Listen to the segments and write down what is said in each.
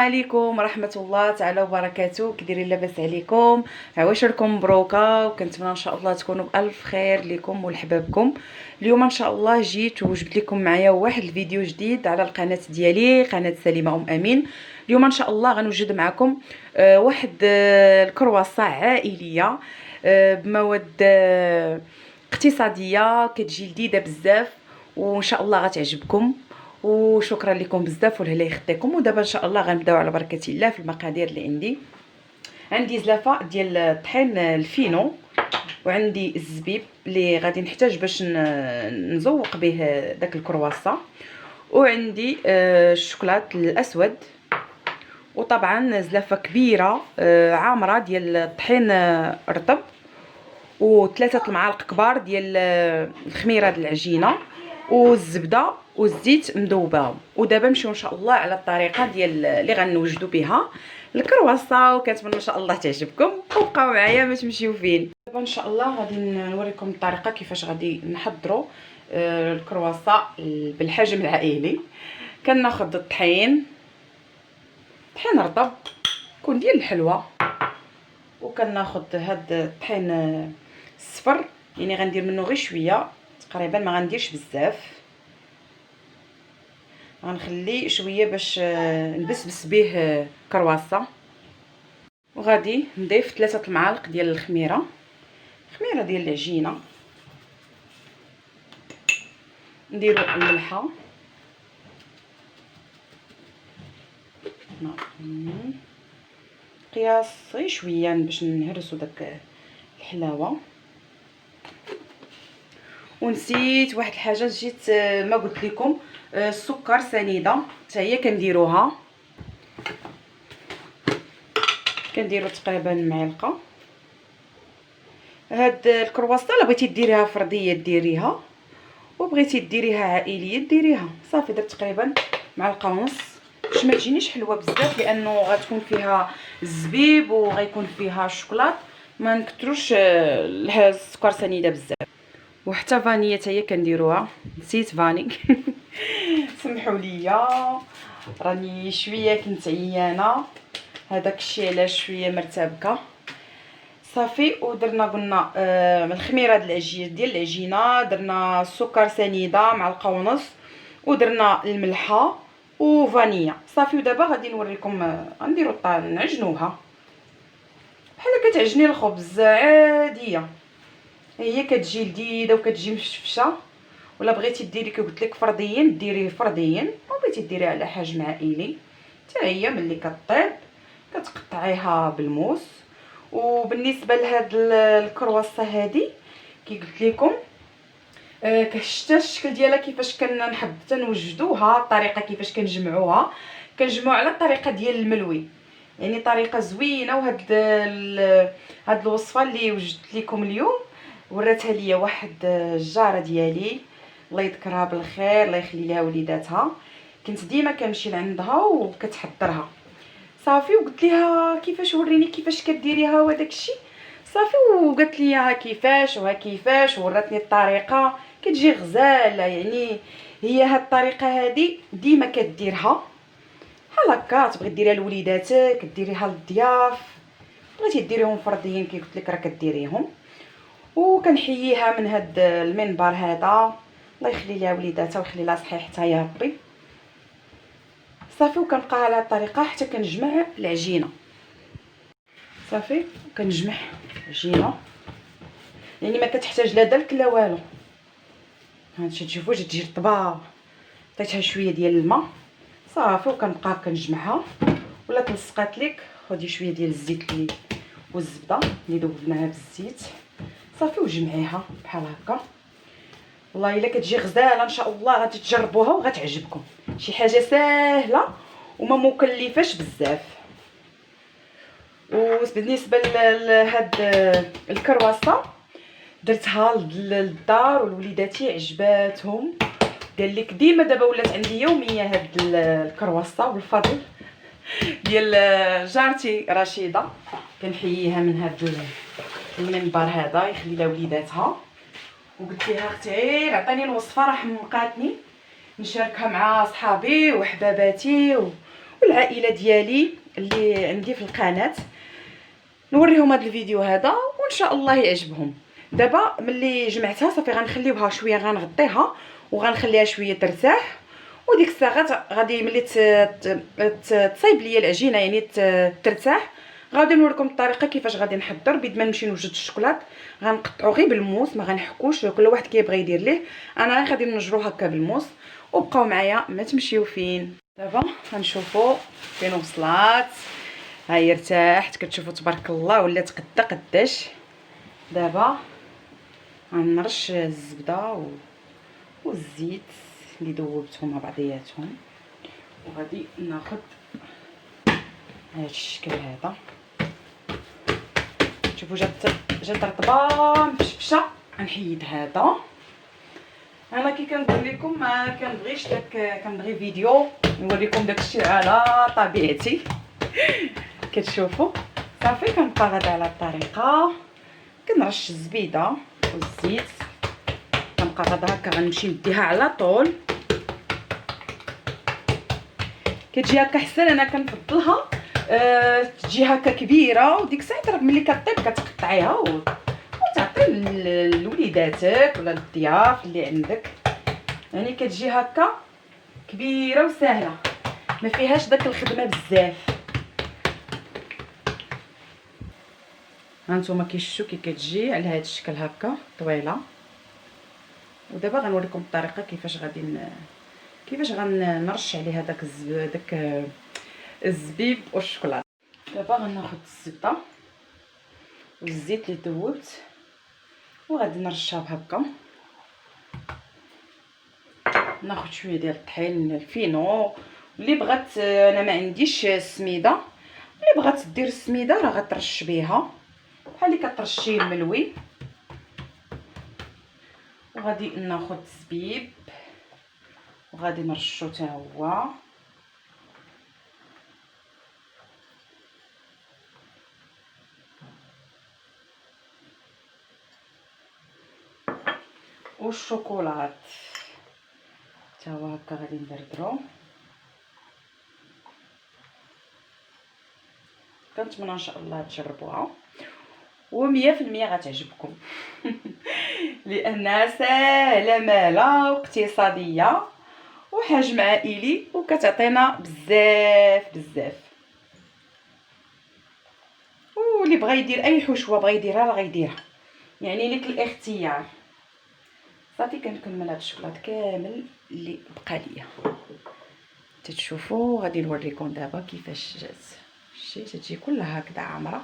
عليكم ورحمه الله تعالى وبركاته. كي دايرين؟ لاباس عليكم؟ عواشركم مبروكه، وكنتمنى ان شاء الله تكونوا بالف خير ليكم ولحبابكم. اليوم ان شاء الله جيت وجبت لكم معايا واحد الفيديو جديد على القناه ديالي، قناه سليمه امين. اليوم ان شاء الله غنوجد معكم واحد الكرواسه عائليه بمواد اقتصاديه، كتجي لذيذه بزاف وان شاء الله غتعجبكم. وشكرا لكم بزاف والهلا يخطيكم. ودابا ان شاء الله غنبداو على بركه الله في المقادير اللي عندي زلافه ديال الطحين الفينو، وعندي الزبيب اللي غادي نحتاج باش نزوق به داك الكرواسه، وعندي الشوكولات الاسود، وطبعا زلافه كبيره عامره ديال الطحين رطب، وثلاثه المعالق كبار ديال الخميره ديال العجينه، والزبده والزيت مذوباهم. ودابا نمشيو ان شاء الله على الطريقه ديال اللي غنوجدوا بها الكرواسه، وكنتمنى ان شاء الله تعجبكم. وبقاو معايا ما تمشيو فين. دابا ان شاء الله غادي نوريكم الطريقه كيفاش غادي نحضروا الكرواسه بالحجم العائلي. كناخذ الطحين رطب كون ديال الحلوى، وكناخذ هاد الطحين الصفر، يعني غندير منه غير شويه تقريبا، ما غنديرش بزاف، غنخلي شويه باش نبسبس به كرواسه. وغادي نضيف 3 المعالق ديال الخميره ديال العجينه، نديرو الملحه، قياس غير شويه باش نهرسو داك الحلاوه. ونسيت واحد الحاجه، جيت ما قلت لكم، السكر سنيده حتى هي كنديروها، كنديروا تقريبا معلقه. هاد الكرواسه لا بغيتي ديريها فرديه ديريها، وبغيتي ديريها عائليه ديريها. صافي درت تقريبا معلقه ونص باش ما تجينيش حلوه بزاف، لانه غتكون فيها الزبيب وغيكون فيها الشوكولات، ما نكثروش السكر سنيده بزاف. وحتى فانيه حتى هي كنديروها، نسيت فاني سمحوا لي، راني شويه كنت عيانه، هذاك الشيء علاش شويه مرتبكه. صافي ودرنا قلنا الخميره ديال العجينه، درنا السكر سنيده معلقه ونص، ودرنا الملحه وفانيا. صافي ودابا غادي نوريكم غنديروا نعجنوها بحال كتعجني الخبز عاديه، هي كتجي لذيذه وكتجي مشفشه. ولا بغيتي ديري كي قلت لك فرديين ديريه فرديين، وبغيتي ديريه على حجم عائلي حتى هي ملي كطيب كتقطعيها بالموس. وبالنسبه لهاد الكرواسه هذه كي قلت لكم كشتا الشكل ديالها كيفاش كنحب تنوجدوها، الطريقه كيفاش كنجمعوها على الطريقه ديال الملوي، يعني طريقه زوينه. وهاد هاد الوصفه اللي وجدت لكم اليوم وراتها ليا واحد الجاره ديالي، الله يذكرها بالخير، الله يخلي لها وليداتها. كنت ديما كنمشي لعندها وكتحضرها. صافي وقلت لها كيفاش وريني كيفاش كديريها وداك الشيء. صافي وقالت لي ها كيفاش وها كيفاش، وراتني الطريقه كتجي غزاله. يعني هي هاد الطريقه هذه ديما كديرها بحال هكا، تبغي ديريها لوليداتك، ديريها للضياف، بغيتي ديريهم فرديين كي قلت لك راه كديريهم. وكنحييها من هاد المنبر هذا، الله يخلي لها وليداتها ويخلي لها صحيحتها يا ربي. صافي وكنبقى على الطريقه حتى كنجمع العجينه. صافي كنجمع العجينه، يعني ما كتحتاج لا دلك لا والو. هانتي تشوفوا تجي رطبه، عطيتها شويه ديال الماء. صافي وكنبقى كنجمعها. ولا تلصقات لك خدي شويه ديال الزيت والزبده اللي ذوبناها بالزيت. صافي وجمعيها بحال هكا. والله الا كتجي غزاله ان شاء الله غادي تجربوها وغتعجبكم. شي حاجه ساهله وما مكلفاش بزاف. وبالنسبه لهاد الكرواسه درتها للدار ولوليداتي عجباتهم. قال لك ديما دابا ولات عندي يوميه هاد الكرواسه، والفضل ديال جارتي رشيده، كنحييها من هاد المنبر هذا، يخلي لها وليداتها. وقلت لها اختي عطيني الوصفه، راه حمقاتني نشاركها مع صحابي وحباباتي والعائله ديالي اللي عندي في القناه، نوريهم هذا الفيديو هذا وان شاء الله يعجبهم. دابا ملي جمعتها صافي غنخليوها شويه، غنغطيها وغنخليها شويه ترتاح، وديك الساعات غادي ملي تصايب ليا العجينه يعني ترتاح، غادي نوريكم الطريقه كيفاش غادي نحضر. بيد ما نمشي نوجد الشوكولات غنقطعو غير بالموس، ما غنحكوش، كل واحد كيبغي يدير ليه، انا غادي نجرو هكا بالموس. وبقاو معايا ما تمشيو فين. دابا غنشوفوا فين وصلات. ها هي ارتاحت، كتشوفوا تبارك الله ولات قداش. دابا غنرش الزبده والزيت اللي ذوبتهم مع بعضياتهم، وغادي ناخذ هذا الشكل هذا. شوفوا جات رطبه مفشفشه. غنحيد هذا. انا كي كنقول لكم ما كنبغيش داك، كنبغي فيديو نوريكم داكشي على طبيعتي. كتشوفوا صافي كنبقى غادا على الطريقه، كنرش الزبيده والزيت، كنبقى غادا هكا غنمشي نديها على طول. كتجي هكا حسن، انا كنفضلها تجي هكا كبيره، وديك الساعه راه ملي كطيب كتقطعيها وتعطي لوليداتك ولا للضياف اللي عندك، يعني كتجي هكا كبيره وسهله ما فيهاش داك الخدمه بزاف. هانتوما كيشوفوا كي كتجي على هذا الشكل هكا طويله. ودابا غنوريكم الطريقه كيفاش غنرش عليها داك الزبيب والشوكولاته. دابا غناخذ الزبده والزيت اللي ذوبت وغادي نرشها بهكا. ناخذ شويه ديال الطحين الفينو. اللي بغات، انا ما عنديش السميده، اللي بغات دير السميده راه غترش بها بحال اللي كترشي الملوي. وغادي ناخذ الزبيب وغادي نرشو حتى هو. والشوكولات حتى هو هكا غادي ندردرو. كنتمنى ان شاء الله تجربوها و100% غتعجبكم. لانها ساهله ماله واقتصاديه وحجم عائلي وكتعطينا بزاف. واللي بغى يدير اي حشوه بغى يديرها راه غيديرها، يعني لك الاختيار. صافي كنكمل هاد الشوكولات كامل اللي بقى ليا. تتشوفوا غادي نوريكم دابا كيفاش جات. شتي تجي كلها هكذا عامره.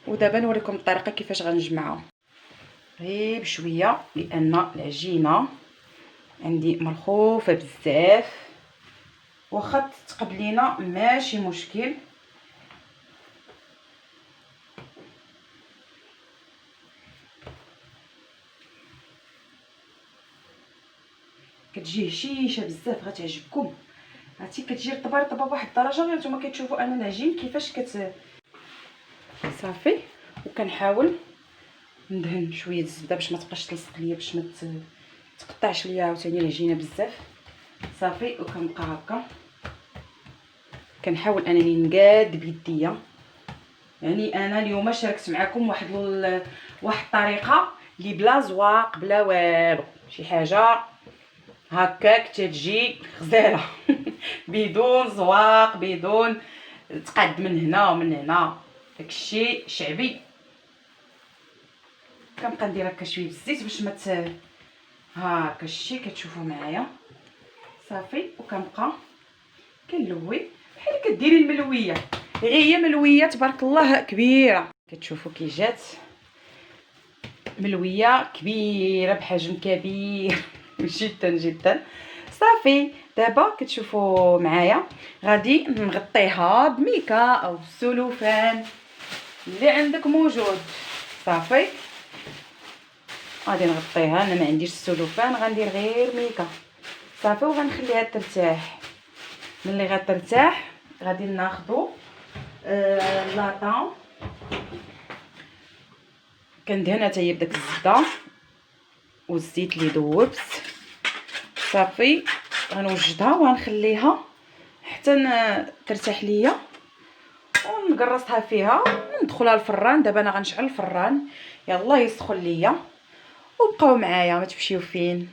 ودابا نوريكم الطريقه كيفاش غنجمعها غير بشويه، لان العجينه عندي مرخوفه بزاف. واخا تقبلينا ماشي مشكل. كتجي هشيشه بزاف غتعجبكم. عرفتي كتجي رطبه بواحد الدرجه. غير نتوما كتشوفوا انا العجين كيفاش صافي. وكنحاول ندهن شويه الزبده باش ما تبقاش تلصق ليا، باش ما تقطعش ليا عاوتاني العجينه بزاف. صافي وكنبقى هكا كنحاول انني نقاد بيديا. يعني انا اليوم شاركت معكم واحد الطريقه اللي بلا زواق بلا والو، شي حاجه هكاك تتجي غزاله. بدون زواق، بدون تقاد من هنا ومن هنا، داكشي شعبي. كنبقى ندير هكا شويه الزيت باش ما هكا شتي كتشوفوا معايا. صافي وكنبقى كنلوي بحال كديري الملويه، غير هي ملويه تبارك الله كبيره. كتشوفوا كي جات ملويه كبيره بحجم كبير. جدا. صافي دابا كتشوفوا معايا غادي نغطيها بميكا او السلوفان اللي عندك موجود. صافي غادي نغطيها. انا ما عنديش السلوفان، غندير غير ميكا. صافي وغنخليها ترتاح. ملي غترتاح غادي ناخذوا لاطا كندهنها حتى هي بداك الزبده والزيت اللي ذوبت. صافي غنوجدها وغنخليها حتى ترتاح ليا ونقرصها فيها وندخلها الفران. دابا انا غنشعل الفران، يلا يسخن ليا وبقاو معايا ما تمشيو فين.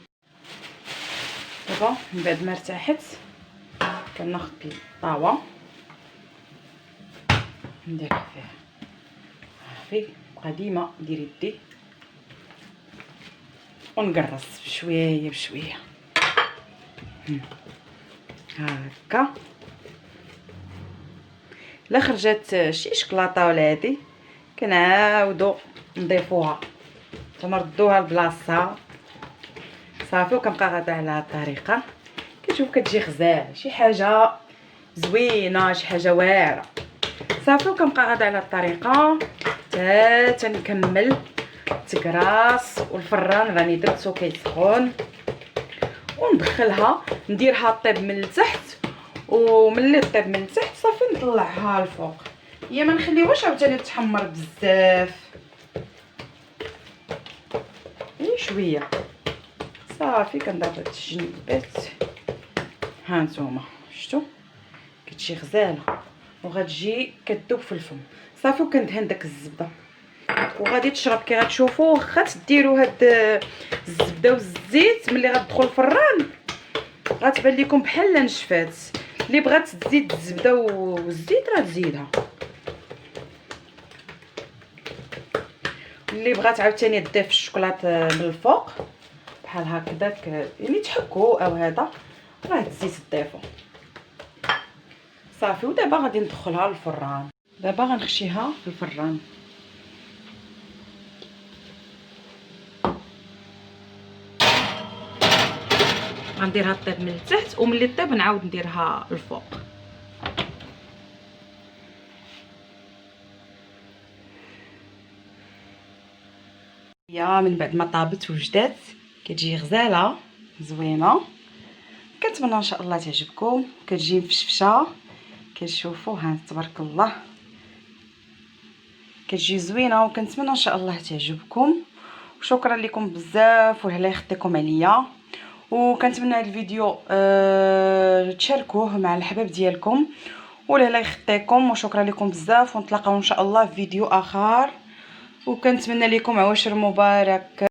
دابا من بعد ما ارتاحت كناخذ الطاوه نديرها فيها. صافي بقى ديما ندير يدي ونقرص بشويه بشويه هكا. الا خرجت شي شكلاطه ولا هادي كنعاودو نضيفوها تنردوها لبلاصتها. صافي وكنبقى غادا على هاد الطريقه. كتشوف كتجي غزال، شي حاجه زوينه، شي حاجه واعره. صافي وكنبقى غادا على الطريقه حتى تنكمل تكراس. والفران راني درتو كيسخن وندخلها نديرها طيب من التحت، وملي طيب من التحت صافي نطلعها الفوق. هي ما نخليوهاش عاوتاني تحمر بزاف، غير شويه. صافي كنضرب هاد الجنبات ها نتوما شفتوا كتجي غزاله وغتجي كتذوب في الفم. صافي وكندهن داك الزبده وغادي تشرب كي غتشوفوا. واخا تديروا هاد الزبده والزيت ملي غتدخل الفران غتبان لكم بحال نشفات. اللي بغات تزيد الزبده والزيت راه تزيدها، اللي بغات عاوتاني تضيف الشوكولاط من الفوق بحال هكذاك يعني تحكوا او هذا راه تزيد تضيفو. صافي ودابا غادي ندخلها للفران. دابا غنخشيها في الفران. غنديرها طيب من التحت وملي طيب نعاود نديرها الفوق. يا من بعد ما طابت وجدات كتجي غزاله زوينه. كنتمنى ان شاء الله تعجبكم. كتجي مفشفشه كتشوفوا ها تبارك الله كتجي زوينه، وكنتمنى ان شاء الله تعجبكم. وشكرا لكم بزاف ولا يخطيكم عليا. وكنتمنى هذا الفيديو تشاركوه مع الحباب ديالكم ولا لا يخطيكم. وشكرا لكم بزاف ونتلاقاو ان شاء الله في فيديو اخر. وكنتمنى لكم عواشر مبارك.